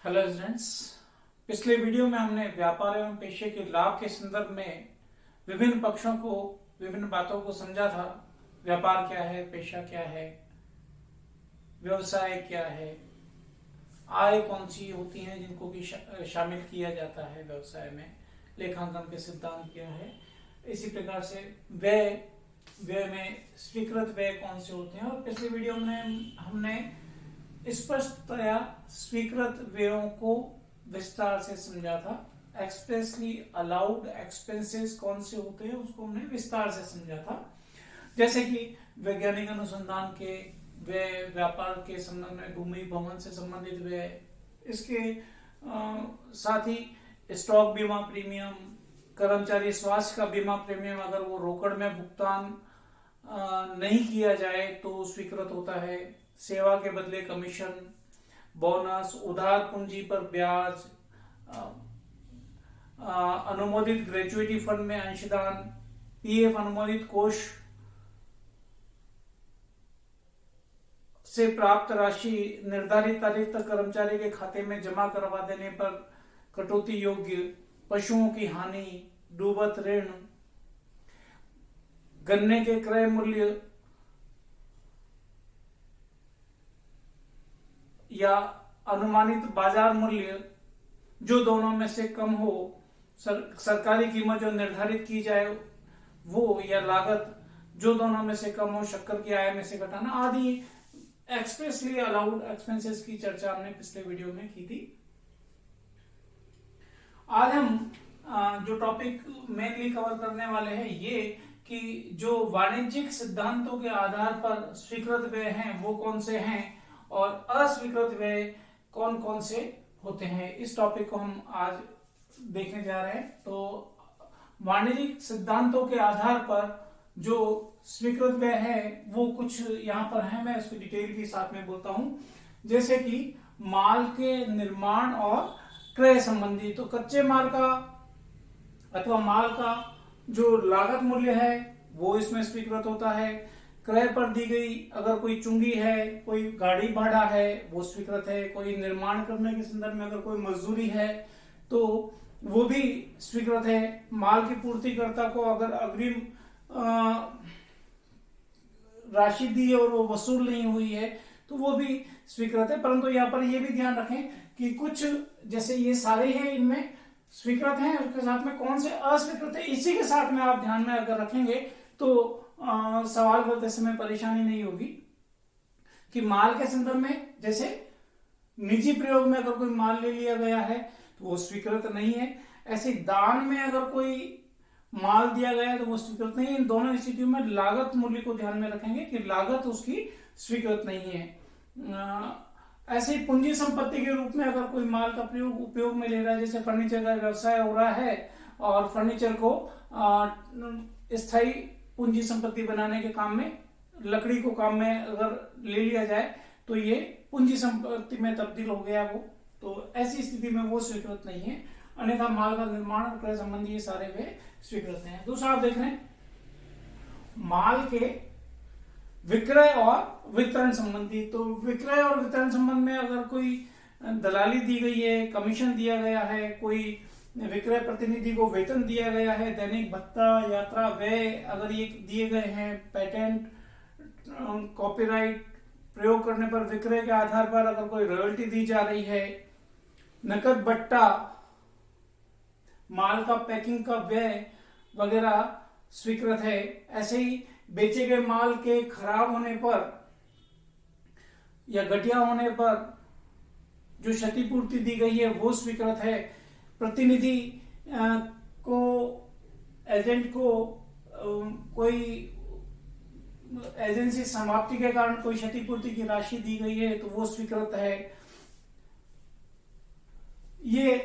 Hello students. पिछले video में हमने व्यापार एवं पेशे के लाभ के संदर्भ में विभिन्न पक्षों को, विभिन्न बातों को समझा था। व्यापार क्या है, पेशा क्या है, व्यवसाय क्या है, आय कौन सी होती हैं जिनको भी शामिल किया जाता है व्यवसाय में, लेखांकन के सिद्धांत क्या है। इसी प्रकार से व्यय में स्वीकृत व्यय कौन से होते हैं। और पिछले वीडियो में हमने स्पष्टतया स्वीकृत व्ययों को विस्तार से समझा था। एक्सप्रेसली अलाउड एक्सपेंसेस कौन से होते हैं उसको हमने विस्तार से समझा था, जैसे कि वैज्ञानिक अनुसंधान के व्यय, व्यापार के संबंध में भूमि भवन से संबंधित व्यय, इसके साथ ही स्टॉक बीमा प्रीमियम, कर्मचारी स्वास्थ्य का बीमा प्रीमियम अगर वो रोकड़ में भुगतान नहीं किया जाए तो स्वीकृत होता है। सेवा के बदले कमीशन, बोनस, उधार पूंजी पर ब्याज, अनुमोदित ग्रेचुइटी फंड में अंशदान, पीएफ अनुमोदित कोष से प्राप्त राशि निर्धारित तारीख तक कर्मचारी के खाते में जमा करवा देने पर कटौती योग्य, पशुओं की हानि, डूबत ऋण, गन्ने के क्रय मूल्य या अनुमानित बाजार मूल्य जो दोनों में से कम हो, सरकारी कीमत जो निर्धारित की जाए वो, या लागत जो दोनों में से कम हो, शक्कर की आय में से घटाना आदि एक्सप्रेसली अलाउड एक्सपेंसेस की चर्चा हमने पिछले वीडियो में की थी। आज हम जो टॉपिक मेनली कवर करने वाले हैं ये कि जो वाणिज्यिक सिद्धांतों के आधार पर स्वीकृत व्यय हैं वो कौन से हैं और अस्वीकृत व्यय कौन कौन से होते हैं। इस टॉपिक को हम आज देखने जा रहे हैं। तो वाणिज्यिक सिद्धांतों के आधार पर जो स्वीकृत व्यय है वो कुछ यहाँ पर है, मैं उसकी डिटेल के साथ में बोलता हूं। जैसे कि माल के निर्माण और क्रय संबंधी, तो कच्चे माल का अथवा माल का जो लागत मूल्य है वो इसमें स्वीकृत होता है। क्रय पर दी गई अगर कोई चुंगी है, कोई गाड़ी भाड़ा है वो स्वीकृत है। कोई निर्माण करने के संदर्भ में अगर कोई मजदूरी है तो वो भी स्वीकृत है। माल की पूर्तिकर्ता को अगर अग्रिम राशि दी और वो वसूल नहीं हुई है तो वो भी स्वीकृत है। परंतु यहाँ पर ये भी ध्यान रखें कि कुछ जैसे ये सारे हैं इनमें स्वीकृत हैं, उसके साथ में कौन से अस्वीकृत है इसी के साथ में आप ध्यान में अगर रखेंगे तो सवाल करते समय परेशानी नहीं होगी। कि माल के संदर्भ में जैसे निजी प्रयोग में अगर कोई माल ले लिया गया है तो वो स्वीकृत नहीं है। ऐसे दान में अगर कोई माल दिया गया है तो वो स्वीकृत नहीं है। इन दोनों स्थितियों में लागत मूल्य को ध्यान में रखेंगे कि लागत उसकी स्वीकृत नहीं है। ऐसे ही पूंजी संपत्ति के रूप में अगर कोई माल का प्रयोग उपयोग में ले रहा है, जैसे फर्नीचर का व्यवसाय हो रहा है और फर्नीचर को स्थायी पूंजी संपत्ति बनाने के काम में, लकड़ी को काम में अगर ले लिया जाए तो ये पूंजी संपत्ति में तब्दील हो गया वो, तो ऐसी स्थिति में वो स्वीकृत नहीं है। अन्यथा माल का निर्माण और क्रय संबंधी ये सारे वे स्वीकृत हैं। दूसरा आप देख रहे हैं माल के विक्रय और वितरण संबंधी, तो विक्रय और वितरण संबंध में अगर कोई दलाली दी गई है, कमीशन दिया गया है, कोई विक्रय प्रतिनिधि को वेतन दिया गया है, दैनिक भत्ता, यात्रा व्यय अगर ये दिए गए हैं, पेटेंट, कॉपीराइट प्रयोग करने पर विक्रय के आधार पर अगर कोई रॉयल्टी दी जा रही है, नकद बट्टा, माल का पैकिंग का व्यय वगैरह स्वीकृत है। ऐसे ही बेचे गए माल के खराब होने पर या घटिया होने पर जो क्षतिपूर्ति दी गई है वो स्वीकृत है। प्रतिनिधि को, एजेंट को कोई एजेंसी समाप्ति के कारण कोई क्षतिपूर्ति की राशि दी गई है तो वो स्वीकृत है। ये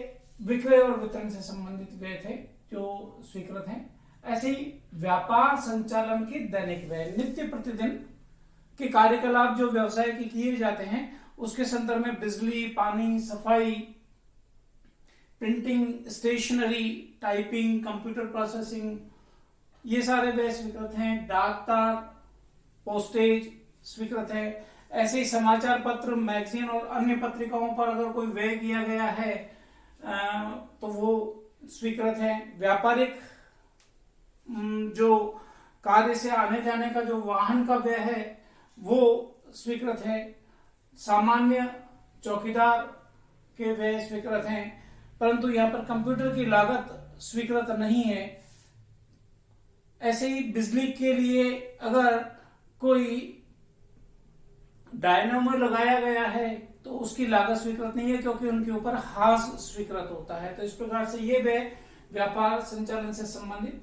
विक्रय और वितरण से संबंधित व्यय थे जो स्वीकृत हैं। ऐसे ही व्यापार संचालन के दैनिक व्यय, नित्य प्रतिदिन के कार्यकलाप जो व्यवसाय के किए जाते हैं उसके संदर्भ में बिजली, पानी, सफाई, printing, stationery, typing, computer processing, ये सारे व्यय स्वीकृत हैं। डाक तार, पोस्टेज स्वीकृत है। ऐसे ही समाचार पत्र, मैगजीन और अन्य पत्रिकाओं पर अगर कोई व्यय किया गया है तो वो स्वीकृत है। व्यापारिक जो कार्य से आने जाने का जो वाहन का व्यय है वो स्वीकृत है। सामान्य चौकीदार के व्यय स्वीकृत हैं, परंतु यहाँ पर कंप्यूटर की लागत स्वीकृत नहीं है। ऐसे ही बिजली के लिए अगर कोई डायनामो लगाया गया है तो उसकी लागत स्वीकृत नहीं है, क्योंकि उनके ऊपर हास स्वीकृत होता है। तो इस प्रकार से ये व्यय व्यापार संचालन से संबंधित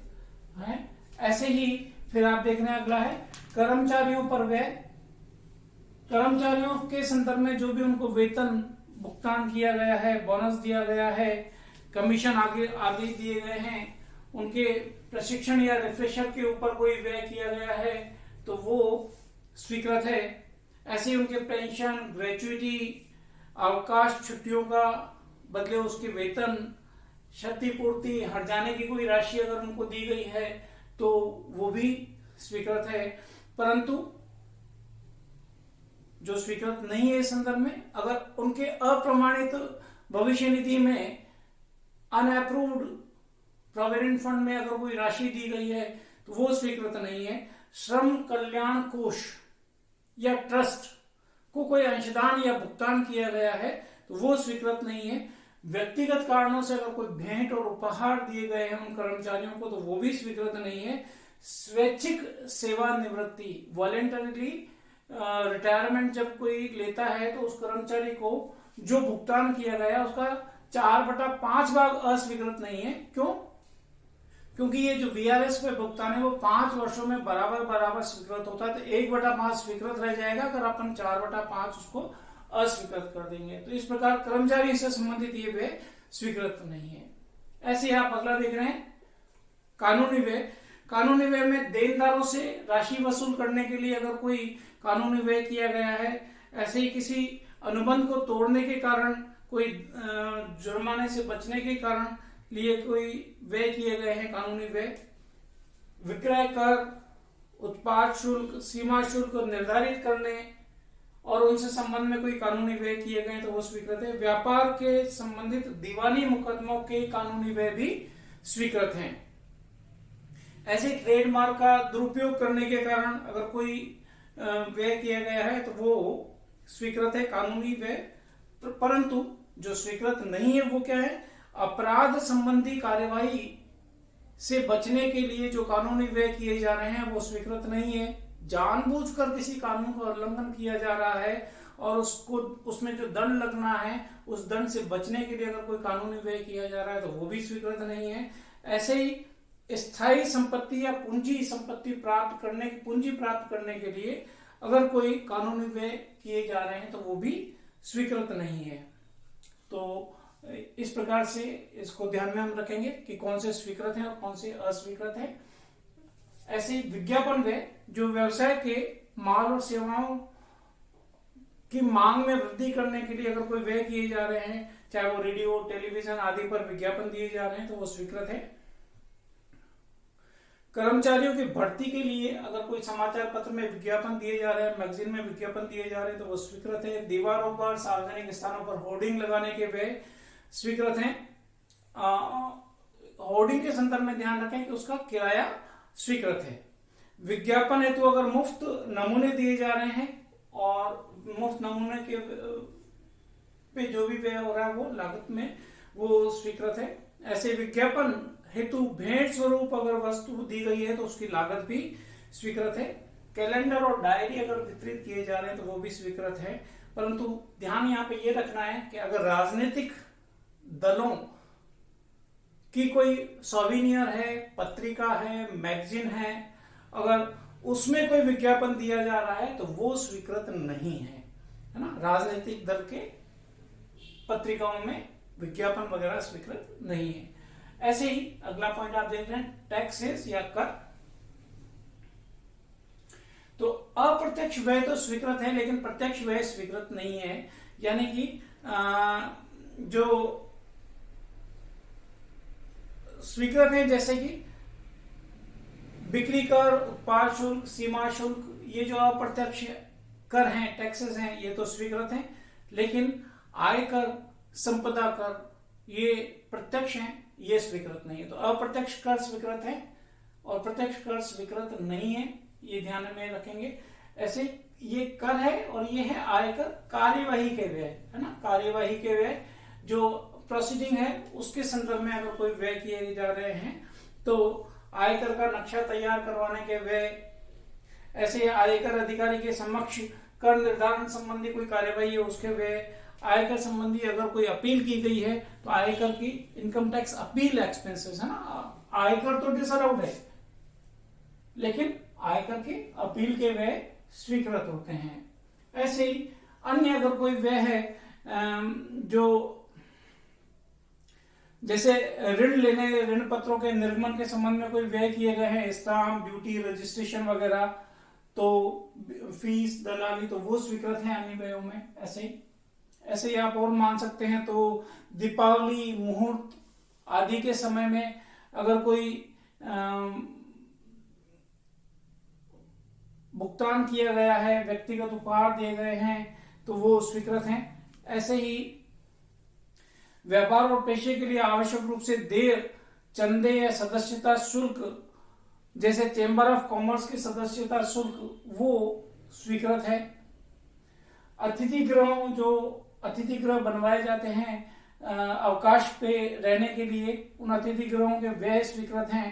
है। ऐसे ही फिर आप देख रहे हैं अगला है कर्मचारियों पर व्यय। कर्मचारियों के संदर्भ में जो भी उनको वेतन भुगतान किया गया है, बोनस दिया गया है, कमीशन आगे दिए गए हैं, उनके प्रशिक्षण या रिफ्रेशर के ऊपर कोई व्यय किया गया है तो वो स्वीकृत है। ऐसे ही उनके पेंशन, ग्रेचुइटी, अवकाश, छुट्टियों का बदले उसके वेतन, क्षतिपूर्ति, हट जाने की कोई राशि अगर उनको दी गई है तो वो भी स्वीकृत है। परंतु जो स्वीकृत नहीं है इस संदर्भ में, अगर उनके अप्रमाणित भविष्य निधि में अनअप्रूव्ड प्रोविडेंट फंड में अगर कोई राशि दी गई है तो वो स्वीकृत नहीं है। श्रम कल्याण कोष या ट्रस्ट को कोई अंशदान या भुगतान किया गया है तो वो स्वीकृत नहीं है। व्यक्तिगत कारणों से अगर कोई भेंट और उपहार दिए गए हैं उन कर्मचारियों को तो वो भी स्वीकृत नहीं है। स्वैच्छिक सेवानिवृत्ति, वॉलेंटरीली रिटायरमेंट जब कोई लेता है तो उस कर्मचारी को जो भुगतान किया गया उसका 4/5 भाग अस्वीकृत नहीं है। क्यों? क्योंकि ये जो वीआरएस पे भुगतान है वो 5 वर्षों में बराबर स्वीकृत होता है, तो 1/5 स्वीकृत रह जाएगा अगर अपन 4/5 उसको अस्वीकृत कर देंगे। तो इस प्रकार कर्मचारी से संबंधित ये व्यय स्वीकृत नहीं है। ऐसे ही आप अगला देख रहे हैं कानूनी व्यय। कानूनी व्यय में देनदारों से राशि वसूल करने के लिए अगर कोई कानूनी व्यय किया गया है, ऐसे ही किसी अनुबंध को तोड़ने के कारण, कोई जुर्माने से बचने के कारण लिए कोई व्यय किए गए हैं कानूनी व्यय। विक्रय कर, उत्पाद शुल्क, सीमा शुल्क निर्धारित करने और उनसे संबंध में कोई कानूनी व्यय किए गए तो वो स्वीकृत है। व्यापार के संबंधित दीवानी मुकदमों के कानूनी व्यय भी स्वीकृत हैं। ऐसे ट्रेडमार्क का दुरुपयोग करने के कारण अगर कोई व्यय किया गया है तो वो स्वीकृत है कानूनी व्यय। परंतु जो स्वीकृत नहीं है वो क्या है? अपराध संबंधी कार्यवाही से बचने के लिए जो कानूनी व्यय किए जा रहे हैं वो स्वीकृत नहीं है। जानबूझकर किसी कानून का उल्लंघन किया जा रहा है और उसमें जो दंड लगना है उस दंड से बचने के लिए अगर कोई कानूनी व्यय किया जा रहा है तो वो भी स्वीकृत नहीं है। ऐसे ही स्थायी संपत्ति या पूंजी प्राप्त करने के लिए अगर कोई कानूनी व्यय किए जा रहे हैं तो वो भी स्वीकृत नहीं है। तो इस प्रकार से इसको ध्यान में हम रखेंगे कि कौन से स्वीकृत हैं और कौन से अस्वीकृत हैं। ऐसे विज्ञापन व्यय जो व्यवसाय के माल और सेवाओं की मांग में वृद्धि करने के लिए अगर कोई व्यय किए जा रहे हैं, चाहे वो रेडियो, टेलीविजन आदि पर विज्ञापन दिए जा रहे हैं तो वो स्वीकृत है। कर्मचारियों की भर्ती के लिए अगर कोई समाचार पत्र में विज्ञापन दिए जा रहे हैं, मैगजीन में विज्ञापन दिए जा रहे हैं तो वो स्वीकृत है। दीवारों पर, सार्वजनिक स्थानों पर होर्डिंग लगाने के व्यय स्वीकृत हैं। होर्डिंग के संदर्भ में ध्यान रखें कि उसका किराया स्वीकृत है। विज्ञापन हेतु अगर मुफ्त नमूने दिए जा रहे हैं और मुफ्त नमूने के पे जो भी व्यय हो रहा है वो लागत में वो स्वीकृत है। ऐसे विज्ञापन हेतु भेंट स्वरूप अगर वस्तु दी गई है तो उसकी लागत भी स्वीकृत है। कैलेंडर और डायरी अगर वितरित किए जा रहे हैं तो वो भी स्वीकृत है। परंतु ध्यान यहाँ पे ये रखना है कि अगर राजनीतिक दलों की कोई सोविनियर है, पत्रिका है, मैगजीन है, अगर उसमें कोई विज्ञापन दिया जा रहा है तो वो स्वीकृत नहीं है ना। राजनीतिक दल के पत्रिकाओं में विज्ञापन वगैरह स्वीकृत नहीं है। ऐसे ही अगला पॉइंट आप देख रहे हैं टैक्सेस या कर। तो अप्रत्यक्ष व्यय तो स्वीकृत है लेकिन प्रत्यक्ष व्यय स्वीकृत नहीं है। यानी कि जो स्वीकृत है जैसे कि बिक्री कर, उत्पाद शुल्क, सीमा शुल्क, ये जो अप्रत्यक्ष कर हैं, टैक्सेस हैं, ये तो स्वीकृत हैं, लेकिन आयकर, संपदा कर ये प्रत्यक्ष हैं, ये स्वीकृत नहीं है। तो अप्रत्यक्ष कर स्वीकृत है और प्रत्यक्ष कर स्वीकृत नहीं है, ये ध्यान में रखेंगे। ऐसे ये कर है और ये है आयकर कार्यवाही के व्यय, है ना, कार्यवाही के व्यय जो प्रोसीडिंग है उसके संदर्भ में अगर कोई व्यय किए जा रहे हैं तो आयकर का नक्शा तैयार करवाने के व्यय, ऐसे आयकर अधिकारी के समक्ष कर निर्धारण संबंधी कोई कार्यवाही है उसके व्यय, आयकर संबंधी अगर कोई अपील की गई है तो आयकर की इनकम टैक्स अपील एक्सपेंसेस, है ना, आयकर तो डिसअलाउड है लेकिन आयकर के अपील के व्यय स्वीकृत होते हैं। ऐसे ही अन्य अगर कोई व्यय है जो जैसे ऋण लेने, ऋण पत्रों के निर्गमन के संबंध में कोई व्यय किए गए हैं, स्टाम्प ड्यूटी, रजिस्ट्रेशन वगैरह, तो फीस, दलाली, तो वो स्वीकृत है अन्य व्ययों में। ऐसे ही आप और मान सकते हैं तो दीपावली, मुहूर्त आदि के समय में अगर कोई भुगतान किया गया है, व्यक्तिगत उपहार दिए गए हैं तो वो स्वीकृत हैं। ऐसे ही व्यापार और पेशे के लिए आवश्यक रूप से देय, चंदे या सदस्यता शुल्क, जैसे चेंबर ऑफ कॉमर्स की सदस्यता शुल्क, वो स्वीकृत है। अतिथि गृह, जो अतिथि गृह बनवाए जाते हैं अवकाश पे रहने के लिए, उन अतिथि गृहों के व्यय स्वीकृत हैं।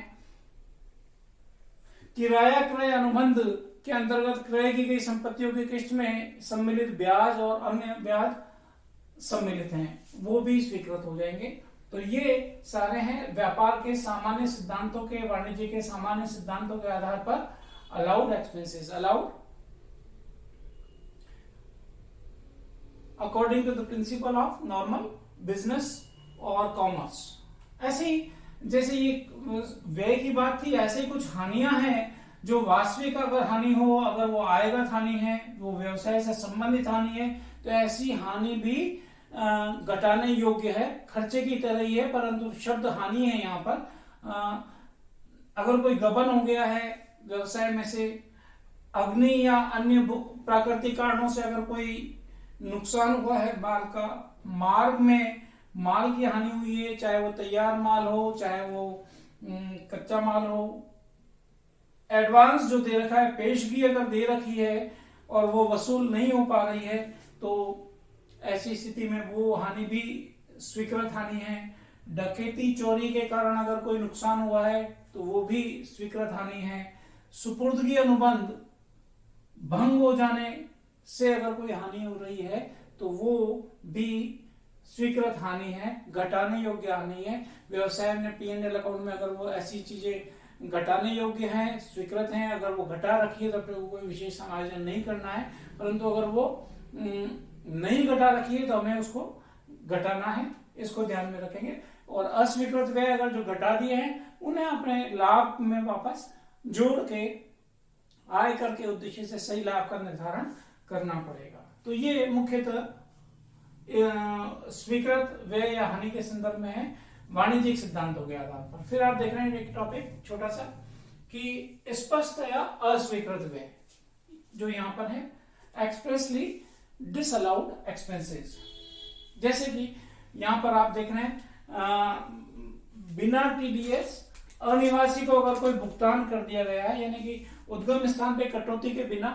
किराया क्रय अनुबंध के अंतर्गत क्रय की गई संपत्तियों की किस्त में सम्मिलित ब्याज और अन्य ब्याज सम्मिलित हैं, वो भी स्वीकृत हो जाएंगे। तो ये सारे हैं व्यापार के सामान्य सिद्धांतों के, वाणिज्य के सामान्य सिद्धांतों के आधार पर allowed expenses, allowed according to the principle of normal business और कॉमर्स। ऐसे ही जैसे ये व्यय की बात थी, ऐसे ही कुछ हानियां हैं जो वास्तविक अगर हानि हो, अगर वो आयगत हानि है, वो व्यवसाय से संबंधित हानि है, तो ऐसी हानि भी घटाने योग्य है, खर्चे की तरह ही है, परंतु शब्द हानि है यहाँ पर। अगर कोई गबन हो गया है व्यवसाय में से, अग्नि या अन्य प्राकृतिक कारणों से अगर कोई नुकसान हुआ है माल का, मार्ग में माल की हानि हुई है, चाहे वो तैयार माल हो, चाहे वो कच्चा माल हो, एडवांस जो दे रखा है, पेशगी अगर दे रखी है और वो वसूल नहीं हो पा रही है, तो ऐसी स्थिति में वो हानि भी स्वीकृत हानि है। डकैती, चोरी के कारण अगर कोई नुकसान हुआ है तो वो भी स्वीकृत हानि है। सुपुर्दगी अनुबंध भंग हो जाने से अगर कोई हानि हो रही है तो वो भी स्वीकृत हानि है, घटाने योग्य हानि है। व्यवसाय ने P&L अकाउंट में अगर वो ऐसी चीजें घटाने योग्य हैं, स्वीकृत हैं, अगर वो घटा रखी है तो फिर कोई विशेष समायोजन नहीं करना है, परंतु अगर वो नहीं घटा रखी है तो हमें उसको घटाना है, इसको ध्यान में रखेंगे। और अस्वीकृत व्यय अगर जो घटा दिए हैं उन्हें अपने लाभ में वापस जोड़ के आयकर के उद्देश्य से सही लाभ का निर्धारण करना पड़ेगा। तो ये मुख्यतः स्वीकृत व्यय या हानि के संदर्भ में है वाणिज्यिक सिद्धांतों के आधार पर। फिर आप देख रहे हैं एक टॉपिक छोटा सा कि स्पष्ट या अस्वीकृत व्यय, जो यहाँ पर है एक्सप्रेसली डिसअलाउड एक्सपेंसेस। जैसे कि यहाँ पर आप देख रहे हैं बिना टीडीएस अनिवासी को अगर कोई भुगतान कर दिया गया है, यानी कि उद्गम स्थान पे कटौती के बिना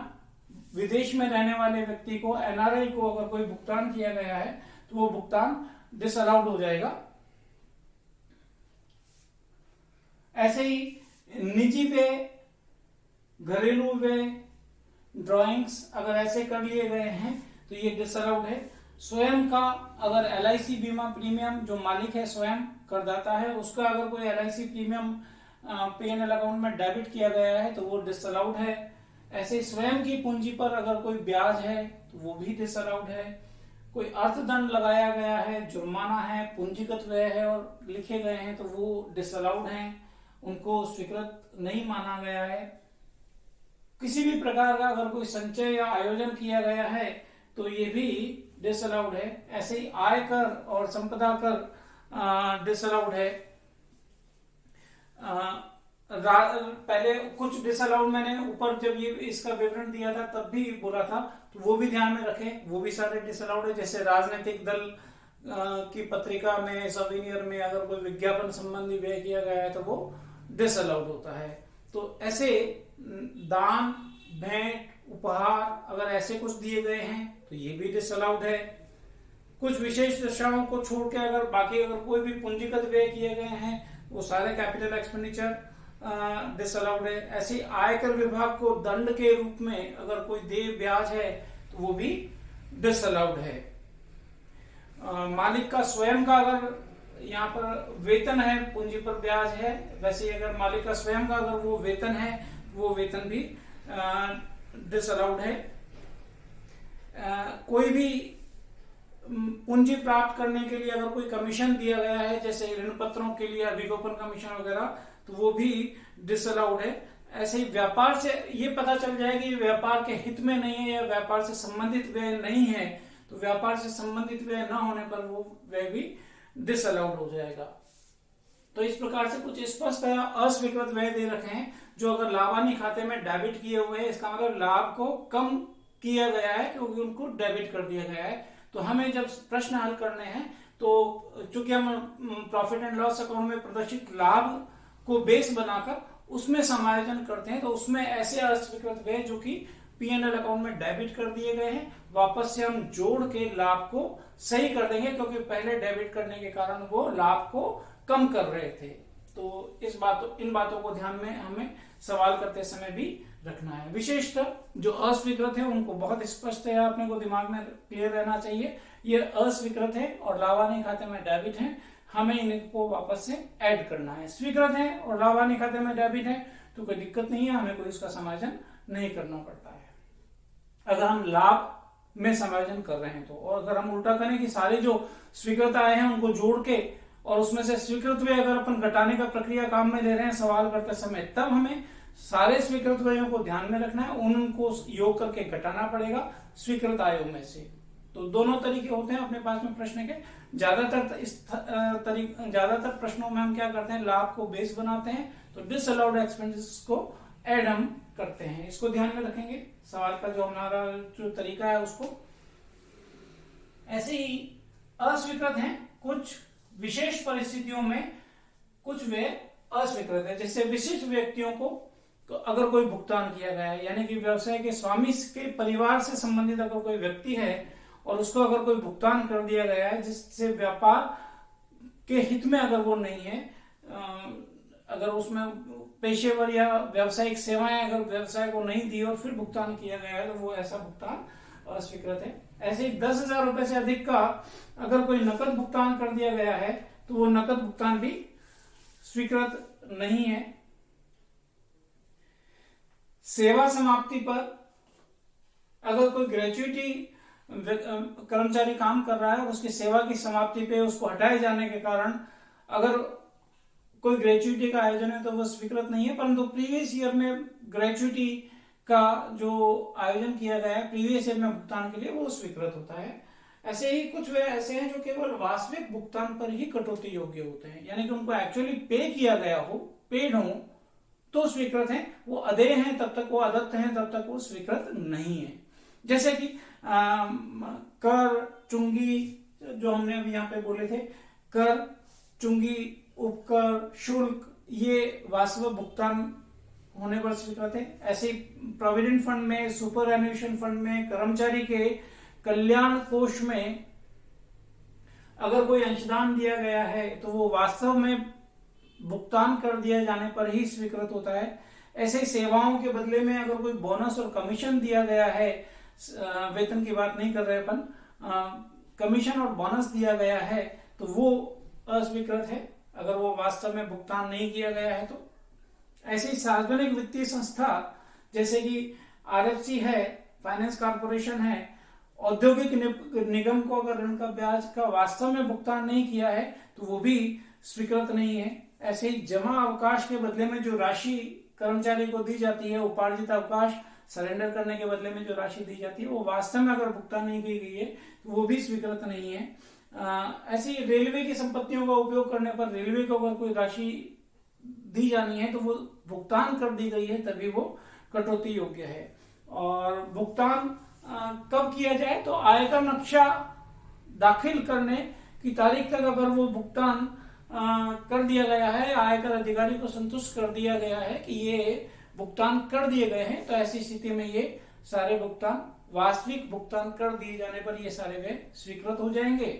विदेश में रहने वाले व्यक्ति को, एनआरआई को अगर कोई भुगतान किया गया है तो वो भुगतान डिसअलाउड हो जाएगा। ऐसे ही निजी व्यय, घरेलू व्यय, ड्राइंग्स अगर ऐसे कर लिए गए हैं तो ये डिसअलाउड है। स्वयं का अगर LIC बीमा प्रीमियम जो मालिक है स्वयं करदाता है, उसका अगर कोई LIC प्रीमियम P&L अकाउंट में डेबिट किया गया है तो वो डिसअलाउड है। ऐसे स्वयं की पूंजी पर अगर कोई ब्याज है तो वो भी डिसअलाउड है। कोई अर्थदंड लगाया गया है, जुर्माना है, पूंजीगत व्यय है और लिखे गए हैं तो वो डिसअलाउड हैं, उनको स्वीकृत नहीं माना गया है। किसी भी प्रकार का अगर कोई संचय या आयोजन किया गया है तो ये भी डिसअलाउड है। ऐसे ही आयकर और संपदा कर डिसअलाउड है। पहले कुछ डिसअलाउड मैंने ऊपर जब ये इसका विवरण दिया था तब भी बोला था, तो वो भी ध्यान में रखें, वो भी सारे डिसअलाउड है। जैसे राजनीतिक दल की पत्रिका में, सविनियर में अगर कोई विज्ञापन संबंधी व्यय किया गया है तो वो डिसअलाउड होता है। तो ऐसे दान, भेंट, उपहार अगर ऐसे कुछ दिए गए हैं तो ये भी डिसअलाउड है। कुछ विशेष दशाओं को छोड़ के अगर बाकी अगर कोई भी पूंजीगत व्यय किए गए हैं वो सारे कैपिटल एक्सपेंडिचर डिसअलाउड है। ऐसे आयकर विभाग को दंड के रूप में अगर कोई दे ब्याज है तो वो भी डिसअलाउड है। मालिक का स्वयं का अगर यहाँ पर वेतन है, पूंजी पर ब्याज है, वैसे अगर मालिक का स्वयं का अगर वो वेतन है वो वेतन भी डिसअलाउड है। कोई भी पूंजी प्राप्त करने के लिए अगर कोई कमीशन दिया गया है, जैसे ऋण पत्रों के लिए अभिगोपन कमीशन वगैरह, तो वो भी डिसअलाउड है। ऐसे ही व्यापार से ये पता चल जाए कि व्यापार के हित में नहीं है या व्यापार से संबंधित व्यय नहीं है, तो व्यापार से संबंधित व्यय न होने पर वो व्यय भी डिसअलाउड हो जाएगा। तो इस प्रकार से कुछ स्पष्ट अस्वीकृत व्यय दे रखे हैं जो अगर लाभानी खाते में डेबिट किए हुए हैं, इसका मतलब लाभ को कम किया गया है क्योंकि उनको डेबिट कर दिया गया है। तो हमें जब प्रश्न हल करने हैं तो चूंकि हम प्रॉफिट एंड लॉस अकाउंट में प्रदर्शित लाभ को बेस बनाकर उसमें समायोजन करते हैं, तो उसमें ऐसे अस्वीकृत व्यय जो कि P&L अकाउंट में डेबिट कर दिए गए हैं, वापस से हम जोड़ के लाभ को सही कर देंगे क्योंकि पहले डेबिट करने के कारण वो लाभ को कम कर रहे थे। तो इन बातों को ध्यान में हमें सवाल करते समय भी रखना है। विशेषतः जो अस्वीकृत है उनको बहुत स्पष्ट है, अपने को दिमाग में क्लियर रहना चाहिए। ये अस्वीकृत है और लाभानी खाते में डेबिट है, हमें इनको वापस से ऐड करना है। स्वीकृत है और लाभानी खाते में डेबिट है तो कोई दिक्कत नहीं है, हमें कोई इसका समायोजन नहीं करना पड़ता है अगर हम लाभ में समायोजन कर रहे हैं तो। और अगर हम उल्टा करें कि सारे जो स्वीकृत आए हैं उनको जोड़ के और उसमें से स्वीकृत व्यय अगर अपन घटाने का प्रक्रिया काम में ले रहे हैं सवाल करते समय, तब हमें सारे स्वीकृत व्ययों को ध्यान में रखना है, उनको योग करके घटाना पड़ेगा स्वीकृत आयों में से। तो दोनों तरीके होते हैं अपने पास में प्रश्न के। ज्यादातर प्रश्नों में हम क्या करते हैं, लाभ को बेस बनाते हैं, तो डिसअलाउड एक्सपेंसेस को ऐड हम करते हैं। इसको ध्यान में रखेंगे सवाल का जो हमारा जो तरीका है उसको। ऐसे ही अस्वीकृत हैं कुछ विशेष परिस्थितियों में, कुछ वे अस्वीकृत है। जैसे विशिष्ट व्यक्तियों को तो अगर कोई भुगतान किया गया है, यानी कि व्यवसाय के स्वामी के परिवार से संबंधित अगर कोई व्यक्ति है और उसको अगर कोई भुगतान कर दिया गया है जिससे व्यापार के हित में अगर वो नहीं है, अगर उसमें पेशेवर या व्यावसायिक सेवाएं अगर व्यवसाय को नहीं दी और फिर भुगतान किया गया है तो वो ऐसा भुगतान अस्वीकृत है। ऐसे ही 10,000 रुपए से अधिक का अगर कोई नकद भुगतान कर दिया गया है तो वो नकद भुगतान भी स्वीकृत नहीं है। सेवा समाप्ति पर अगर कोई ग्रेच्युटी कर्मचारी काम कर रहा है और उसकी सेवा की समाप्ति पे उसको हटाए जाने के कारण अगर कोई ग्रेच्युटी का आयोजन है तो वो स्वीकृत नहीं है, परंतु प्रीवियस ईयर में ग्रेच्युटी का जो आयोजन किया गया है प्रीवियस ईयर में भुगतान के लिए वो स्वीकृत होता है। ऐसे ही कुछ वे ऐसे हैं जो केवल वास्तविक भुगतान पर ही कटौती योग्य होते हैं, यानी कि उनको एक्चुअली पे किया गया हो, पेड हो तो स्वीकृत है, वो अदेय हैं तब तक, वो अदत्त हैं तब तक वो स्वीकृत नहीं है। जैसे कि कर, चुंगी जो हमने अभी यहाँ पे बोले थे, कर, चुंगी, उपकर, शुल्क, ये वास्तविक भुगतान होने पर स्वीकृत है। ऐसे प्रोविडेंट फंड में, सुपर एन्युएशन फंड में, कर्मचारी के कल्याण कोष में अगर कोई अंशदान दिया गया है तो वो वास्तव में भुगतान कर दिया जाने पर ही स्वीकृत होता है। ऐसे ही सेवाओं के बदले में अगर कोई बोनस और कमीशन दिया गया है, वेतन की बात नहीं कर रहे अपन, कमीशन और बोनस दिया गया है तो वो अस्वीकृत है अगर वो वास्तव में भुगतान नहीं किया गया है तो। ऐसे ही सार्वजनिक वित्तीय संस्था जैसे कि RFC है, फाइनेंस कॉर्पोरेशन है, औद्योगिक निगम को अगर ऋण का ब्याज का वास्तव में भुगतान नहीं किया है तो वो भी स्वीकृत नहीं है। ऐसे ही जमा अवकाश के बदले में जो राशि कर्मचारी को दी जाती है, उपार्जित अवकाश सरेंडर करने के बदले में जो राशि दी जाती है वो वास्तव में अगर भुगतान नहीं की गई है तो वो भी स्वीकृत नहीं है। ऐसे ही रेलवे की संपत्तियों का उपयोग करने पर रेलवे को अगर कोई राशि दी जानी है तो वो भुगतान कर दी गई है तभी वो कटौती योग्य है। और भुगतान कब किया जाए, तो आयकर नक्शा दाखिल करने की तारीख तक अगर वो भुगतान कर दिया गया है, आयकर अधिकारी को संतुष्ट कर दिया गया है कि ये भुगतान कर दिए गए हैं, तो ऐसी स्थिति में ये सारे भुगतान, वास्तविक भुगतान कर दिए जाने पर ये सारे व्यय स्वीकृत हो जाएंगे।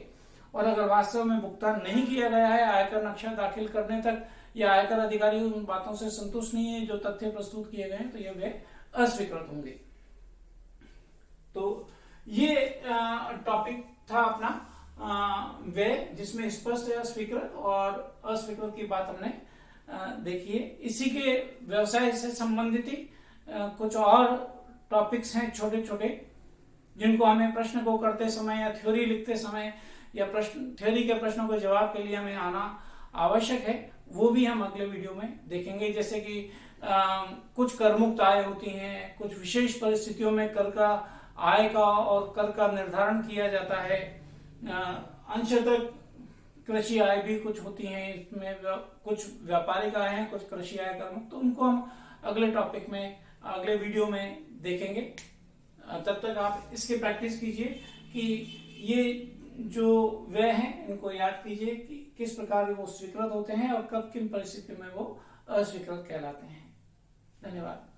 और अगर वास्तव में भुगतान नहीं किया गया है आयकर नक्शा दाखिल करने तक, या आयकर अधिकारी उन बातों से संतुष्ट नहीं है जो तथ्य प्रस्तुत किए गए हैं, तो ये व्यय अस्वीकृत होंगे। तो ये टॉपिक था अपना व्यय, जिसमें स्पष्ट है अस्वीकृत और अस्वीकृत की बात हमने देखिए। इसी के व्यवसाय से संबंधित ही कुछ और टॉपिक्स हैं छोटे छोटे, जिनको हमें प्रश्न को करते समय या थ्योरी लिखते समय या थ्योरी के प्रश्नों के जवाब के लिए हमें आना आवश्यक है, वो भी हम अगले वीडियो में देखेंगे। जैसे कि कुछ कर मुक्त आय होती हैं, कुछ विशेष परिस्थितियों में कर का आय का और कर का निर्धारण किया जाता है, अंशतः कृषि आय भी कुछ होती हैं, इसमें कुछ व्यापारिक आय हैं, कुछ कृषि आय कर मुक्त, तो उनको हम अगले टॉपिक में, अगले वीडियो में देखेंगे। तब तक आप इसकी प्रैक्टिस कीजिए कि ये जो व्यय हैं इनको याद कीजिए कि किस प्रकार वो स्वीकृत होते हैं और कब किन परिस्थितियों में वो अस्वीकृत कहलाते हैं। धन्यवाद।